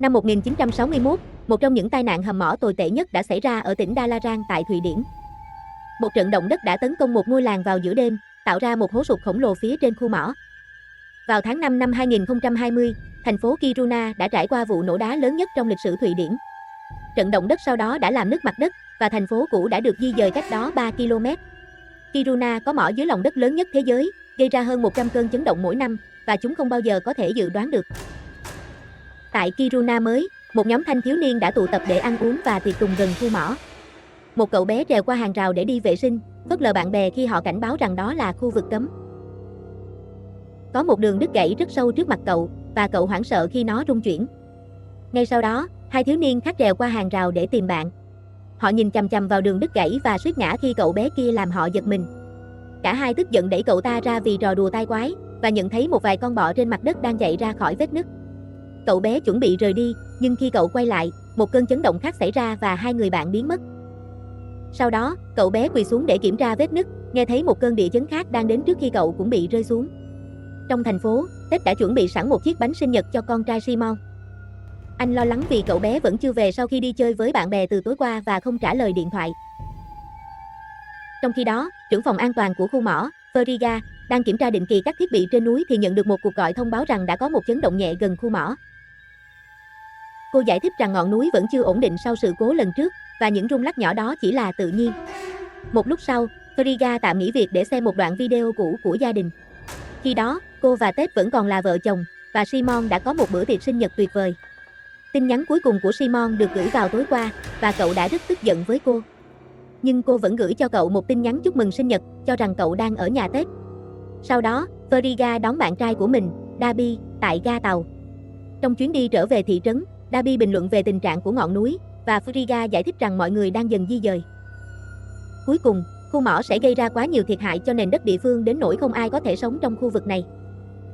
Năm 1961, một trong những tai nạn hầm mỏ tồi tệ nhất đã xảy ra ở tỉnh Dalarang tại Thụy Điển. Một trận động đất đã tấn công một ngôi làng vào giữa đêm, tạo ra một hố sụt khổng lồ phía trên khu mỏ. Vào tháng 5 năm 2020, thành phố Kiruna đã trải qua vụ nổ đá lớn nhất trong lịch sử Thụy Điển. Trận động đất sau đó đã làm nứt mặt đất, và thành phố cũ đã được di dời cách đó 3 km. Kiruna có mỏ dưới lòng đất lớn nhất thế giới, gây ra hơn 100 cơn chấn động mỗi năm, và chúng không bao giờ có thể dự đoán được. Tại Kiruna mới, một nhóm thanh thiếu niên đã tụ tập để ăn uống và tiệc tùng gần khu mỏ. Một cậu bé trèo qua hàng rào để đi vệ sinh, phớt lờ bạn bè khi họ cảnh báo rằng đó là khu vực cấm. Có một đường đứt gãy rất sâu trước mặt cậu, và cậu hoảng sợ khi nó rung chuyển. Ngay sau đó, hai thiếu niên khác trèo qua hàng rào để tìm bạn. Họ nhìn chằm chằm vào đường đứt gãy và suýt ngã khi cậu bé kia làm họ giật mình. Cả hai tức giận đẩy cậu ta ra vì trò đùa tai quái, và nhận thấy một vài con bọ trên mặt đất đang chạy ra khỏi vết nứt. Cậu bé chuẩn bị rời đi, nhưng khi cậu quay lại, một cơn chấn động khác xảy ra và hai người bạn biến mất. Sau đó, cậu bé quỳ xuống để kiểm tra vết nứt, nghe thấy một cơn địa chấn khác đang đến trước khi cậu cũng bị rơi xuống. Trong thành phố, Ted đã chuẩn bị sẵn một chiếc bánh sinh nhật cho con trai Simon. Anh lo lắng vì cậu bé vẫn chưa về sau khi đi chơi với bạn bè từ tối qua và không trả lời điện thoại. Trong khi đó, trưởng phòng an toàn của khu mỏ, Veriga, đang kiểm tra định kỳ các thiết bị trên núi thì nhận được một cuộc gọi thông báo rằng đã có một chấn động nhẹ gần khu mỏ. Cô giải thích rằng ngọn núi vẫn chưa ổn định sau sự cố lần trước, và những rung lắc nhỏ đó chỉ là tự nhiên. Một lúc sau, Veriga tạm nghỉ việc để xem một đoạn video cũ của gia đình. Khi đó, cô và Ted vẫn còn là vợ chồng, và Simon đã có một bữa tiệc sinh nhật tuyệt vời. Tin nhắn cuối cùng của Simon được gửi vào tối qua, và cậu đã rất tức giận với cô. Nhưng cô vẫn gửi cho cậu một tin nhắn chúc mừng sinh nhật, cho rằng cậu đang ở nhà Ted. Sau đó, Veriga đón bạn trai của mình, Darby, tại ga tàu. Trong chuyến đi trở về thị trấn, Darby bình luận về tình trạng của ngọn núi, và Veriga giải thích rằng mọi người đang dần di dời. Cuối cùng, khu mỏ sẽ gây ra quá nhiều thiệt hại cho nền đất địa phương đến nỗi không ai có thể sống trong khu vực này.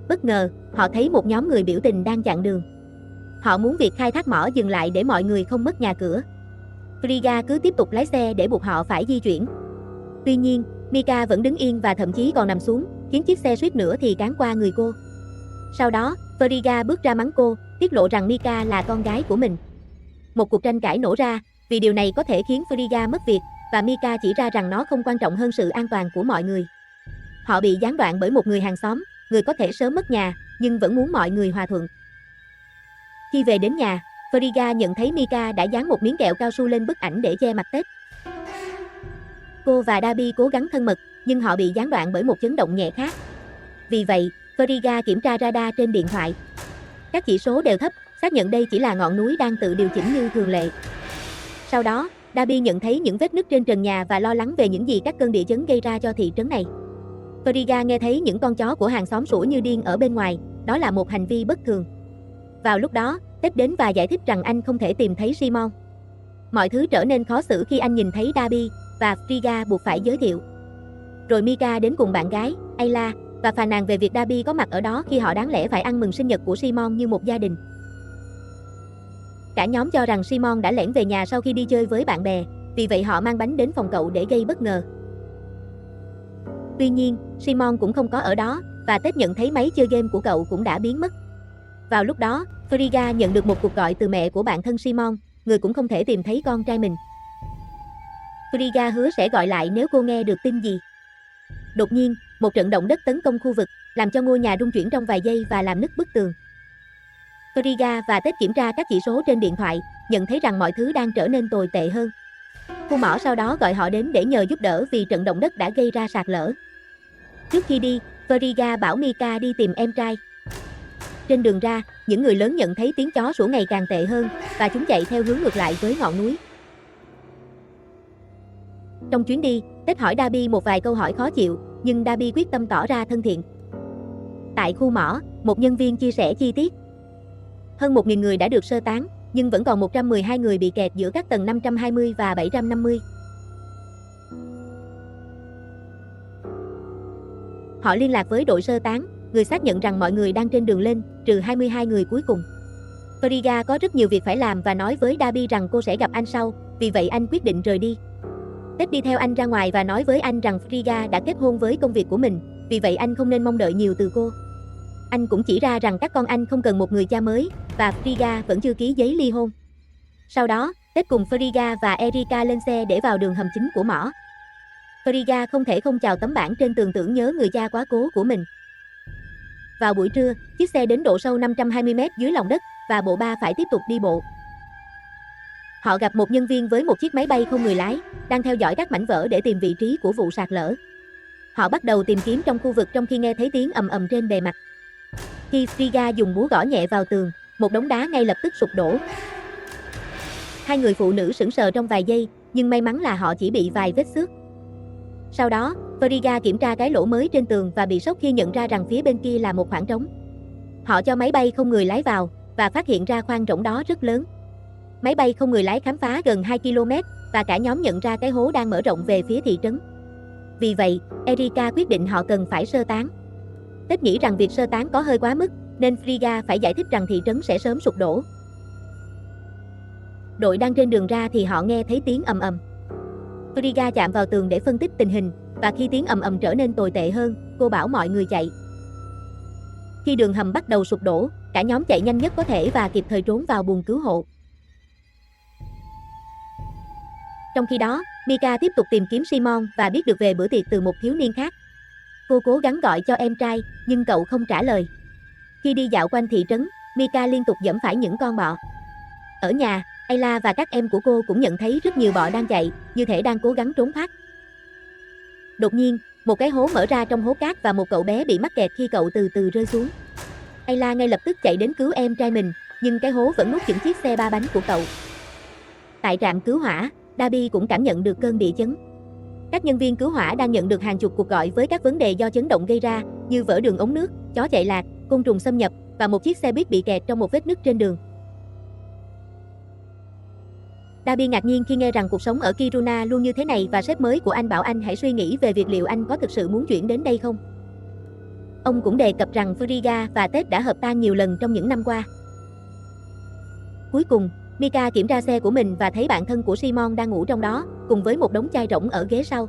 Bất ngờ, họ thấy một nhóm người biểu tình đang chặn đường. Họ muốn việc khai thác mỏ dừng lại để mọi người không mất nhà cửa. Veriga cứ tiếp tục lái xe để buộc họ phải di chuyển. Tuy nhiên, Mika vẫn đứng yên và thậm chí còn nằm xuống, khiến chiếc xe suýt nữa thì cán qua người cô. Sau đó, Veriga bước ra mắng cô, tiết lộ rằng Mika là con gái của mình. Một cuộc tranh cãi nổ ra, vì điều này có thể khiến Veriga mất việc, và Mika chỉ ra rằng nó không quan trọng hơn sự an toàn của mọi người. Họ bị gián đoạn bởi một người hàng xóm, người có thể sớm mất nhà, nhưng vẫn muốn mọi người hòa thuận. Khi về đến nhà, Veriga nhận thấy Mika đã dán một miếng kẹo cao su lên bức ảnh để che mặt Ted. Cô và Darby cố gắng thân mật, nhưng họ bị gián đoạn bởi một chấn động nhẹ khác. Vì vậy, Veriga kiểm tra radar trên điện thoại. Các chỉ số đều thấp, xác nhận đây chỉ là ngọn núi đang tự điều chỉnh như thường lệ. Sau đó, Darby nhận thấy những vết nứt trên trần nhà và lo lắng về những gì các cơn địa chấn gây ra cho thị trấn này. Veriga nghe thấy những con chó của hàng xóm sủa như điên ở bên ngoài, đó là một hành vi bất thường. Vào lúc đó, Ted đến và giải thích rằng anh không thể tìm thấy Simon. Mọi thứ trở nên khó xử khi anh nhìn thấy Darby, và Veriga buộc phải giới thiệu. Rồi Mika đến cùng bạn gái, Ayla, và phàn nàn về việc Darby có mặt ở đó khi họ đáng lẽ phải ăn mừng sinh nhật của Simon như một gia đình. Cả nhóm cho rằng Simon đã lẻn về nhà sau khi đi chơi với bạn bè, vì vậy họ mang bánh đến phòng cậu để gây bất ngờ. Tuy nhiên, Simon cũng không có ở đó, và Ted nhận thấy máy chơi game của cậu cũng đã biến mất. Vào lúc đó, Veriga nhận được một cuộc gọi từ mẹ của bạn thân Simon, người cũng không thể tìm thấy con trai mình. Veriga hứa sẽ gọi lại nếu cô nghe được tin gì. Đột nhiên, một trận động đất tấn công khu vực, làm cho ngôi nhà rung chuyển trong vài giây và làm nứt bức tường. Veriga và Ted kiểm tra các chỉ số trên điện thoại, nhận thấy rằng mọi thứ đang trở nên tồi tệ hơn. Khu mỏ sau đó gọi họ đến để nhờ giúp đỡ vì trận động đất đã gây ra sạt lở. Trước khi đi, Veriga bảo Mika đi tìm em trai. Trên đường ra, những người lớn nhận thấy tiếng chó sủa ngày càng tệ hơn, và chúng chạy theo hướng ngược lại với ngọn núi. Trong chuyến đi, Ted hỏi Darby một vài câu hỏi khó chịu, nhưng Darby quyết tâm tỏ ra thân thiện. Tại khu mỏ, một nhân viên chia sẻ chi tiết. Hơn 1.000 người đã được sơ tán, nhưng vẫn còn 112 người bị kẹt giữa các tầng 520 và 750. Họ liên lạc với đội sơ tán, người xác nhận rằng mọi người đang trên đường lên, trừ 22 người cuối cùng. Veriga có rất nhiều việc phải làm và nói với Darby rằng cô sẽ gặp anh sau, vì vậy anh quyết định rời đi. Ted đi theo anh ra ngoài và nói với anh rằng Veriga đã kết hôn với công việc của mình, vì vậy anh không nên mong đợi nhiều từ cô. Anh cũng chỉ ra rằng các con anh không cần một người cha mới, và Frigga vẫn chưa ký giấy ly hôn. Sau đó, Ted cùng Frigga và Erika lên xe để vào đường hầm chính của mỏ. Frigga không thể không chào tấm bảng trên tường tưởng nhớ người cha quá cố của mình. Vào buổi trưa, chiếc xe đến độ sâu 520 m dưới lòng đất, và bộ ba phải tiếp tục đi bộ. Họ gặp một nhân viên với một chiếc máy bay không người lái, đang theo dõi các mảnh vỡ để tìm vị trí của vụ sạt lở. Họ bắt đầu tìm kiếm trong khu vực trong khi nghe thấy tiếng ầm ầm trên bề mặt. Khi Frigga dùng búa gõ nhẹ vào tường, một đống đá ngay lập tức sụp đổ. Hai người phụ nữ sững sờ trong vài giây, nhưng may mắn là họ chỉ bị vài vết xước. Sau đó, Frigga kiểm tra cái lỗ mới trên tường và bị sốc khi nhận ra rằng phía bên kia là một khoảng trống. Họ cho máy bay không người lái vào, và phát hiện ra khoang rỗng đó rất lớn. Máy bay không người lái khám phá gần 2 km, và cả nhóm nhận ra cái hố đang mở rộng về phía thị trấn. Vì vậy, Erika quyết định họ cần phải sơ tán. Ted nghĩ rằng việc sơ tán có hơi quá mức, nên Frigga phải giải thích rằng thị trấn sẽ sớm sụp đổ. Đội đang trên đường ra thì họ nghe thấy tiếng ầm ầm. Frigga chạm vào tường để phân tích tình hình, và khi tiếng ầm ầm trở nên tồi tệ hơn, cô bảo mọi người chạy. Khi đường hầm bắt đầu sụp đổ, cả nhóm chạy nhanh nhất có thể và kịp thời trốn vào buồng cứu hộ. Trong khi đó, Mika tiếp tục tìm kiếm Simon và biết được về bữa tiệc từ một thiếu niên khác. Cô cố gắng gọi cho em trai, nhưng cậu không trả lời. Khi đi dạo quanh thị trấn, Mika liên tục giẫm phải những con bọ. Ở nhà, Ayla và các em của cô cũng nhận thấy rất nhiều bọ đang chạy, như thể đang cố gắng trốn thoát. Đột nhiên, một cái hố mở ra trong hố cát và một cậu bé bị mắc kẹt khi cậu từ từ rơi xuống. Ayla ngay lập tức chạy đến cứu em trai mình, nhưng cái hố vẫn nuốt chửng chiếc xe ba bánh của cậu. Tại trạm cứu hỏa, Darby cũng cảm nhận được cơn địa chấn. Các nhân viên cứu hỏa đang nhận được hàng chục cuộc gọi với các vấn đề do chấn động gây ra, như vỡ đường ống nước, chó chạy lạc, côn trùng xâm nhập, và một chiếc xe buýt bị kẹt trong một vết nứt trên đường. Darby ngạc nhiên khi nghe rằng cuộc sống ở Kiruna luôn như thế này và sếp mới của anh bảo anh hãy suy nghĩ về việc liệu anh có thực sự muốn chuyển đến đây không. Ông cũng đề cập rằng Frigga và Ted đã hợp tan nhiều lần trong những năm qua. Cuối cùng, Mika kiểm tra xe của mình và thấy bạn thân của Simon đang ngủ trong đó, cùng với một đống chai rỗng ở ghế sau.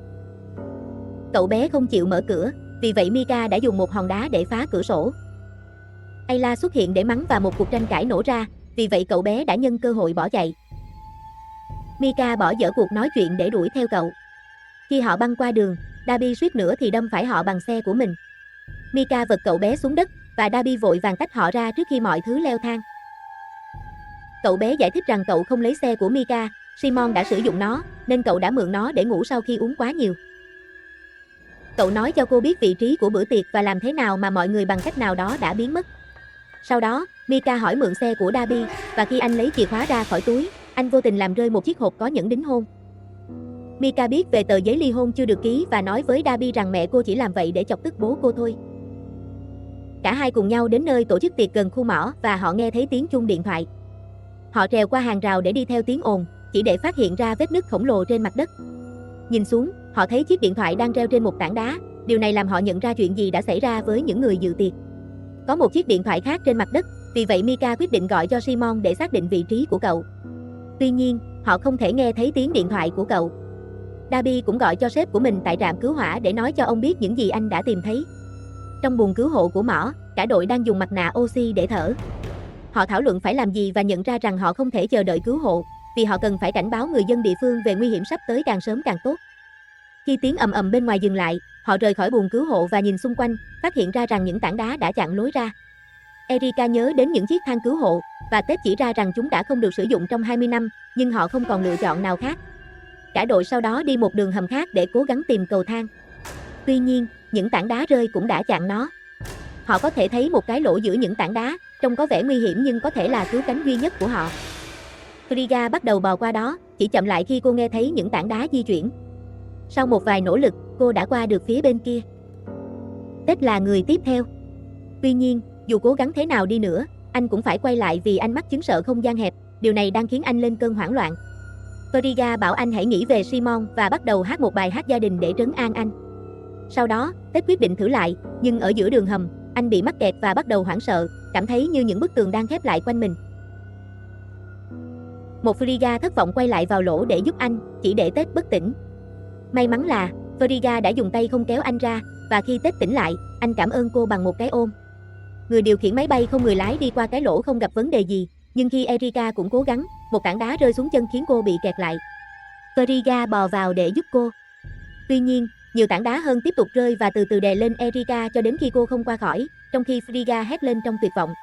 Cậu bé không chịu mở cửa, vì vậy Mika đã dùng một hòn đá để phá cửa sổ. Ayla xuất hiện để mắng và một cuộc tranh cãi nổ ra, vì vậy cậu bé đã nhân cơ hội bỏ chạy. Mika bỏ dở cuộc nói chuyện để đuổi theo cậu. Khi họ băng qua đường, Darby suýt nữa thì đâm phải họ bằng xe của mình. Mika vật cậu bé xuống đất, và Darby vội vàng tách họ ra trước khi mọi thứ leo thang. Cậu bé giải thích rằng cậu không lấy xe của Mika, Simon đã sử dụng nó, nên cậu đã mượn nó để ngủ sau khi uống quá nhiều. Cậu nói cho cô biết vị trí của bữa tiệc và làm thế nào mà mọi người bằng cách nào đó đã biến mất. Sau đó, Mika hỏi mượn xe của Darby, và khi anh lấy chìa khóa ra khỏi túi, anh vô tình làm rơi một chiếc hộp có nhẫn đính hôn. Mika biết về tờ giấy ly hôn chưa được ký và nói với Darby rằng mẹ cô chỉ làm vậy để chọc tức bố cô thôi. Cả hai cùng nhau đến nơi tổ chức tiệc gần khu mỏ và họ nghe thấy tiếng chuông điện thoại. Họ trèo qua hàng rào để đi theo tiếng ồn, chỉ để phát hiện ra vết nứt khổng lồ trên mặt đất. Nhìn xuống, họ thấy chiếc điện thoại đang treo trên một tảng đá, điều này làm họ nhận ra chuyện gì đã xảy ra với những người dự tiệc. Có một chiếc điện thoại khác trên mặt đất, vì vậy Mika quyết định gọi cho Simon để xác định vị trí của cậu. Tuy nhiên, họ không thể nghe thấy tiếng điện thoại của cậu. Darby cũng gọi cho sếp của mình tại trạm cứu hỏa để nói cho ông biết những gì anh đã tìm thấy. Trong buồng cứu hộ của mỏ, cả đội đang dùng mặt nạ oxy để thở. Họ thảo luận phải làm gì và nhận ra rằng họ không thể chờ đợi cứu hộ, vì họ cần phải cảnh báo người dân địa phương về nguy hiểm sắp tới càng sớm càng tốt. Khi tiếng ầm ầm bên ngoài dừng lại, họ rời khỏi buồng cứu hộ và nhìn xung quanh, phát hiện ra rằng những tảng đá đã chặn lối ra. Erika nhớ đến những chiếc thang cứu hộ, và Ted chỉ ra rằng chúng đã không được sử dụng trong 20 năm, nhưng họ không còn lựa chọn nào khác. Cả đội sau đó đi một đường hầm khác để cố gắng tìm cầu thang. Tuy nhiên, những tảng đá rơi cũng đã chặn nó. Họ có thể thấy một cái lỗ giữa những tảng đá, trông có vẻ nguy hiểm nhưng có thể là cứu cánh duy nhất của họ. Frigga bắt đầu bò qua đó, chỉ chậm lại khi cô nghe thấy những tảng đá di chuyển. Sau một vài nỗ lực, cô đã qua được phía bên kia. Ted là người tiếp theo. Tuy nhiên, dù cố gắng thế nào đi nữa, anh cũng phải quay lại vì anh mắc chứng sợ không gian hẹp, điều này đang khiến anh lên cơn hoảng loạn. Frigga bảo anh hãy nghĩ về Simon và bắt đầu hát một bài hát gia đình để trấn an anh. Sau đó, Ted quyết định thử lại, nhưng ở giữa đường hầm, anh bị mắc kẹt và bắt đầu hoảng sợ, cảm thấy như những bức tường đang khép lại quanh mình. Một Frigga thất vọng quay lại vào lỗ để giúp anh, chỉ để Ted bất tỉnh. May mắn là, Frigga đã dùng tay không kéo anh ra, và khi Ted tỉnh lại, anh cảm ơn cô bằng một cái ôm. Người điều khiển máy bay không người lái đi qua cái lỗ không gặp vấn đề gì, nhưng khi Erika cũng cố gắng, một tảng đá rơi xuống chân khiến cô bị kẹt lại. Frigga bò vào để giúp cô. Tuy nhiên, nhiều tảng đá hơn tiếp tục rơi và từ từ đè lên Erika cho đến khi cô không qua khỏi, trong khi Frigga hét lên trong tuyệt vọng.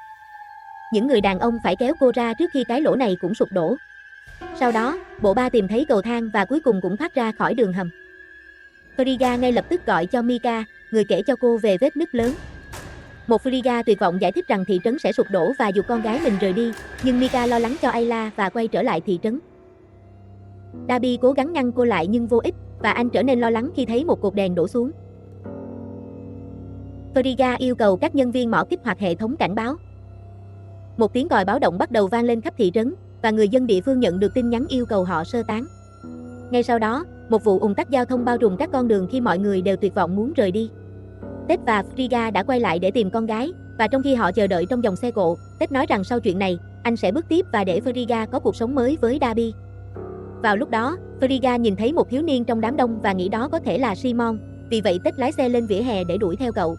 Những người đàn ông phải kéo cô ra trước khi cái lỗ này cũng sụp đổ. Sau đó, bộ ba tìm thấy cầu thang và cuối cùng cũng thoát ra khỏi đường hầm. Frigga ngay lập tức gọi cho Mika, người kể cho cô về vết nứt lớn. Một Frigga tuyệt vọng giải thích rằng thị trấn sẽ sụp đổ và giục con gái mình rời đi, nhưng Mika lo lắng cho Ayla và quay trở lại thị trấn. Darby cố gắng ngăn cô lại nhưng vô ích, và anh trở nên lo lắng khi thấy một cột đèn đổ xuống. Frigga yêu cầu các nhân viên mỏ kích hoạt hệ thống cảnh báo. Một tiếng còi báo động bắt đầu vang lên khắp thị trấn, và người dân địa phương nhận được tin nhắn yêu cầu họ sơ tán. Ngay sau đó, một vụ ùn tắc giao thông bao trùm các con đường khi mọi người đều tuyệt vọng muốn rời đi. Ted và Frigga đã quay lại để tìm con gái, và trong khi họ chờ đợi trong dòng xe cộ, Ted nói rằng sau chuyện này, anh sẽ bước tiếp và để Frigga có cuộc sống mới với Darby. Vào lúc đó, Frigga nhìn thấy một thiếu niên trong đám đông và nghĩ đó có thể là Simon, vì vậy Ted lái xe lên vỉa hè để đuổi theo cậu.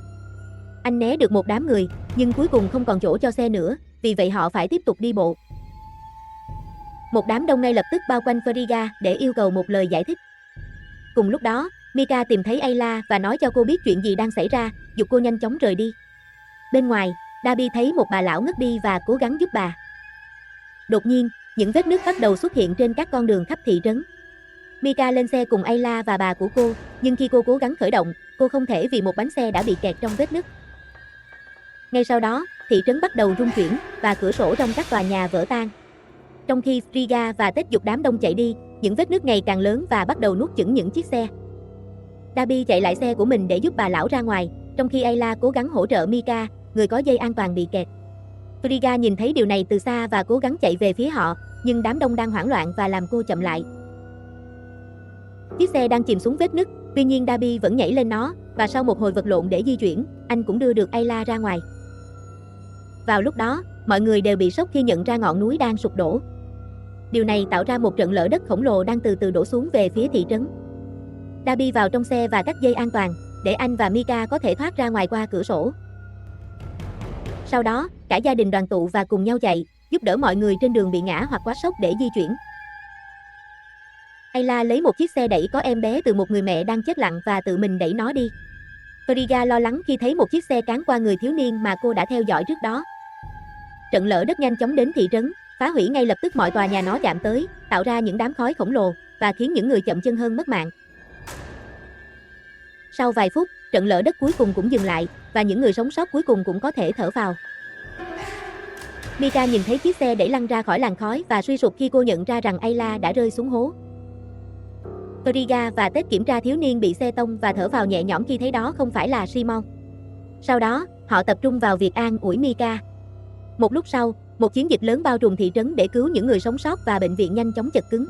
Anh né được một đám người, nhưng cuối cùng không còn chỗ cho xe nữa, vì vậy họ phải tiếp tục đi bộ. Một đám đông ngay lập tức bao quanh Frigga để yêu cầu một lời giải thích. Cùng lúc đó, Mika tìm thấy Ayla và nói cho cô biết chuyện gì đang xảy ra, giục cô nhanh chóng rời đi. Bên ngoài, Darby thấy một bà lão ngất đi và cố gắng giúp bà. Đột nhiên, những vết nứt bắt đầu xuất hiện trên các con đường khắp thị trấn. Mika lên xe cùng Ayla và bà của cô, nhưng khi cô cố gắng khởi động, cô không thể vì một bánh xe đã bị kẹt trong vết nứt. Ngay sau đó, thị trấn bắt đầu rung chuyển và cửa sổ trong các tòa nhà vỡ tan. Trong khi Frigga và Ted giục đám đông chạy đi, những vết nứt ngày càng lớn và bắt đầu nuốt chửng những chiếc xe. Darby chạy lại xe của mình để giúp bà lão ra ngoài, trong khi Ayla cố gắng hỗ trợ Mika, người có dây an toàn bị kẹt. Frigga nhìn thấy điều này từ xa và cố gắng chạy về phía họ, nhưng đám đông đang hoảng loạn và làm cô chậm lại. Chiếc xe đang chìm xuống vết nứt, tuy nhiên Darby vẫn nhảy lên nó, và sau một hồi vật lộn để di chuyển, anh cũng đưa được Ayla ra ngoài. Vào lúc đó, mọi người đều bị sốc khi nhận ra ngọn núi đang sụp đổ. Điều này tạo ra một trận lở đất khổng lồ đang từ từ đổ xuống về phía thị trấn. Darby vào trong xe và cắt dây an toàn, để anh và Mika có thể thoát ra ngoài qua cửa sổ. Sau đó, cả gia đình đoàn tụ và cùng nhau chạy, giúp đỡ mọi người trên đường bị ngã hoặc quá sốc để di chuyển. Ayla lấy một chiếc xe đẩy có em bé từ một người mẹ đang chết lặng và tự mình đẩy nó đi. Frigga lo lắng khi thấy một chiếc xe cán qua người thiếu niên mà cô đã theo dõi trước đó. Trận lở đất nhanh chóng đến thị trấn, phá hủy ngay lập tức mọi tòa nhà nó chạm tới, tạo ra những đám khói khổng lồ, và khiến những người chậm chân hơn mất mạng. Sau vài phút, trận lở đất cuối cùng cũng dừng lại, và những người sống sót cuối cùng cũng có thể thở phào. Mika nhìn thấy chiếc xe đẩy lăn ra khỏi làn khói và suy sụp khi cô nhận ra rằng Ayla đã rơi xuống hố. Frigga và Ted kiểm tra thiếu niên bị xe tông và thở phào nhẹ nhõm khi thấy đó không phải là Simon. Sau đó, họ tập trung vào việc an ủi Mika. Một lúc sau, một chiến dịch lớn bao trùm thị trấn để cứu những người sống sót và bệnh viện nhanh chóng chật cứng.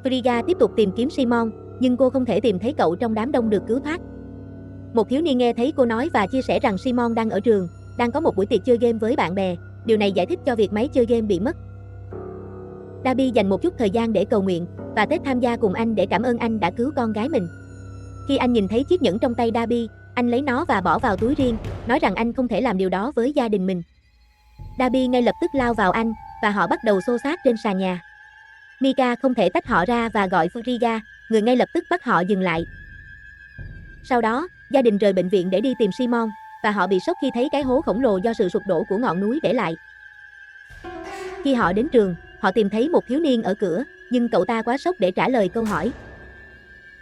Frigga tiếp tục tìm kiếm Simon, nhưng cô không thể tìm thấy cậu trong đám đông được cứu thoát. Một thiếu niên nghe thấy cô nói và chia sẻ rằng Simon đang ở trường, đang có một buổi tiệc chơi game với bạn bè. Điều này giải thích cho việc máy chơi game bị mất. Darby dành một chút thời gian để cầu nguyện, và Ted tham gia cùng anh để cảm ơn anh đã cứu con gái mình. Khi anh nhìn thấy chiếc nhẫn trong tay Darby, anh lấy nó và bỏ vào túi riêng, nói rằng anh không thể làm điều đó với gia đình mình. Darby ngay lập tức lao vào anh, và họ bắt đầu xô xát trên sàn nhà. Mika không thể tách họ ra và gọi Frigga, người ngay lập tức bắt họ dừng lại. Sau đó, gia đình rời bệnh viện để đi tìm Simon, và họ bị sốc khi thấy cái hố khổng lồ do sự sụp đổ của ngọn núi để lại. Khi họ đến trường, họ tìm thấy một thiếu niên ở cửa, nhưng cậu ta quá sốc để trả lời câu hỏi.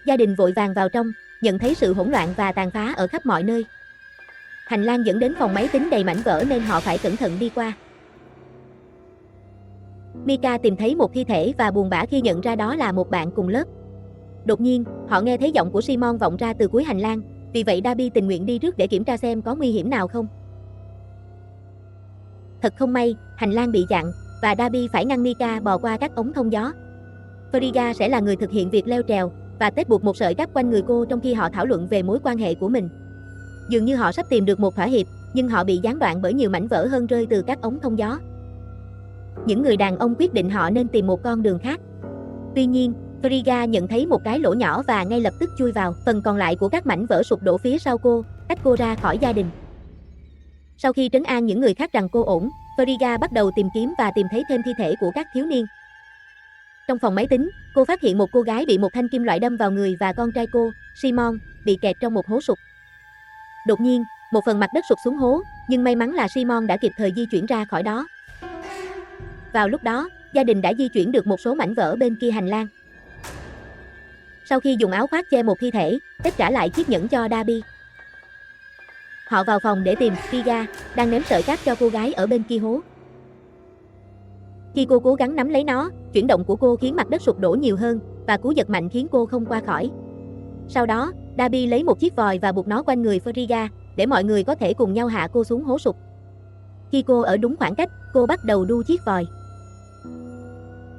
Gia đình vội vàng vào trong, nhận thấy sự hỗn loạn và tàn phá ở khắp mọi nơi. Hành lang dẫn đến phòng máy tính đầy mảnh vỡ nên họ phải cẩn thận đi qua. Mika tìm thấy một thi thể và buồn bã khi nhận ra đó là một bạn cùng lớp. Đột nhiên, họ nghe thấy giọng của Simon vọng ra từ cuối hành lang, vì vậy Darby tình nguyện đi trước để kiểm tra xem có nguy hiểm nào không. Thật không may, hành lang bị chặn, và Darby phải ngăn Mika bò qua các ống thông gió. Frigga sẽ là người thực hiện việc leo trèo, và Ted buộc một sợi cáp quanh người cô trong khi họ thảo luận về mối quan hệ của mình. Dường như họ sắp tìm được một thỏa hiệp, nhưng họ bị gián đoạn bởi nhiều mảnh vỡ hơn rơi từ các ống thông gió. Những người đàn ông quyết định họ nên tìm một con đường khác. Tuy nhiên, Frigga nhận thấy một cái lỗ nhỏ và ngay lập tức chui vào. Phần còn lại của các mảnh vỡ sụp đổ phía sau cô, tách cô ra khỏi gia đình. Sau khi trấn an những người khác rằng cô ổn, Frigga bắt đầu tìm kiếm và tìm thấy thêm thi thể của các thiếu niên. Trong phòng máy tính, cô phát hiện một cô gái bị một thanh kim loại đâm vào người và con trai cô, Simon, bị kẹt trong một hố sụt. Đột nhiên, một phần mặt đất sụt xuống hố, nhưng may mắn là Simon đã kịp thời di chuyển ra khỏi đó. Vào lúc đó, gia đình đã di chuyển được một số mảnh vỡ bên kia hành lang. Sau khi dùng áo khoác che một thi thể, Ted trả lại chiếc nhẫn cho Darby. Họ vào phòng để tìm Frigga, đang ném sợi cát cho cô gái ở bên kia hố. Khi cô cố gắng nắm lấy nó, chuyển động của cô khiến mặt đất sụp đổ nhiều hơn, và cú giật mạnh khiến cô không qua khỏi. Sau đó, Darby lấy một chiếc vòi và buộc nó quanh người Frigga, để mọi người có thể cùng nhau hạ cô xuống hố sụt. Khi cô ở đúng khoảng cách, cô bắt đầu đu chiếc vòi.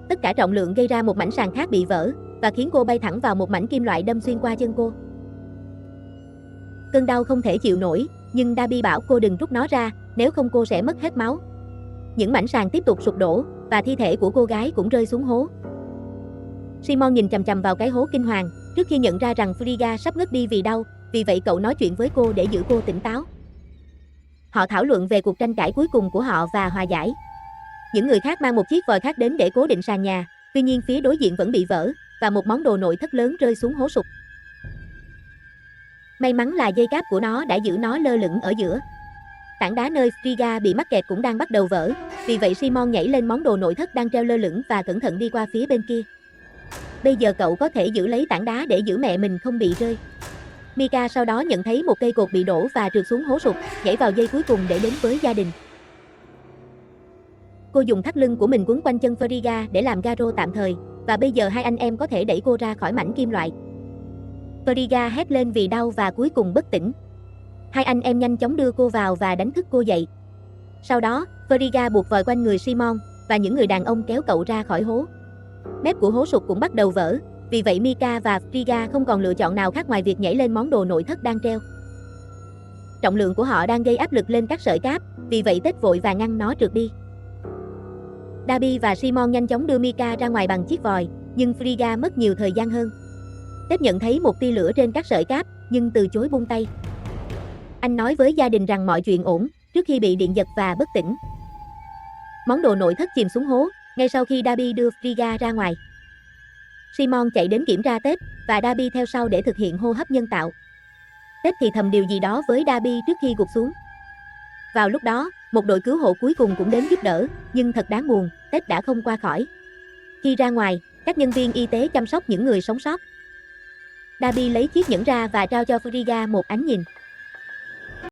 Tất cả trọng lượng gây ra một mảnh sàn khác bị vỡ, và khiến cô bay thẳng vào một mảnh kim loại đâm xuyên qua chân cô. Cơn đau không thể chịu nổi, nhưng Darby bảo cô đừng rút nó ra, nếu không cô sẽ mất hết máu. Những mảnh sàn tiếp tục sụp đổ, và thi thể của cô gái cũng rơi xuống hố. Simon nhìn chằm chằm vào cái hố kinh hoàng, trước khi nhận ra rằng Frigga sắp ngất đi vì đau, vì vậy cậu nói chuyện với cô để giữ cô tỉnh táo. Họ thảo luận về cuộc tranh cãi cuối cùng của họ và hòa giải. Những người khác mang một chiếc vòi khác đến để cố định sàn nhà, tuy nhiên phía đối diện vẫn bị vỡ, và một món đồ nội thất lớn rơi xuống hố sụt. May mắn là dây cáp của nó đã giữ nó lơ lửng ở giữa. Tảng đá nơi Frigga bị mắc kẹt cũng đang bắt đầu vỡ, vì vậy Simon nhảy lên món đồ nội thất đang treo lơ lửng và cẩn thận đi qua phía bên kia. Bây giờ cậu có thể giữ lấy tảng đá để giữ mẹ mình không bị rơi. Mika sau đó nhận thấy một cây cột bị đổ và trượt xuống hố sụt, nhảy vào dây cuối cùng để đến với gia đình. Cô dùng thắt lưng của mình quấn quanh chân Frigga để làm garo tạm thời, và bây giờ hai anh em có thể đẩy cô ra khỏi mảnh kim loại. Frigga hét lên vì đau và cuối cùng bất tỉnh. Hai anh em nhanh chóng đưa cô vào và đánh thức cô dậy. Sau đó, Frigga buộc vòi quanh người Simon, và những người đàn ông kéo cậu ra khỏi hố. Mép của hố sụt cũng bắt đầu vỡ, vì vậy Mika và Frigga không còn lựa chọn nào khác ngoài việc nhảy lên món đồ nội thất đang treo. Trọng lượng của họ đang gây áp lực lên các sợi cáp, vì vậy Ted vội và ngăn nó trượt đi. Darby và Simon nhanh chóng đưa Mika ra ngoài bằng chiếc vòi, nhưng Frigga mất nhiều thời gian hơn. Ted nhận thấy một tia lửa trên các sợi cáp, nhưng từ chối buông tay. Anh nói với gia đình rằng mọi chuyện ổn, trước khi bị điện giật và bất tỉnh. Món đồ nội thất chìm xuống hố, ngay sau khi Darby đưa Frigga ra ngoài. Simon chạy đến kiểm tra Ted, và Darby theo sau để thực hiện hô hấp nhân tạo. Ted thì thầm điều gì đó với Darby trước khi gục xuống. Vào lúc đó, một đội cứu hộ cuối cùng cũng đến giúp đỡ, nhưng thật đáng buồn, Ted đã không qua khỏi. Khi ra ngoài, các nhân viên y tế chăm sóc những người sống sót. Darby lấy chiếc nhẫn ra và trao cho Frigga một ánh nhìn.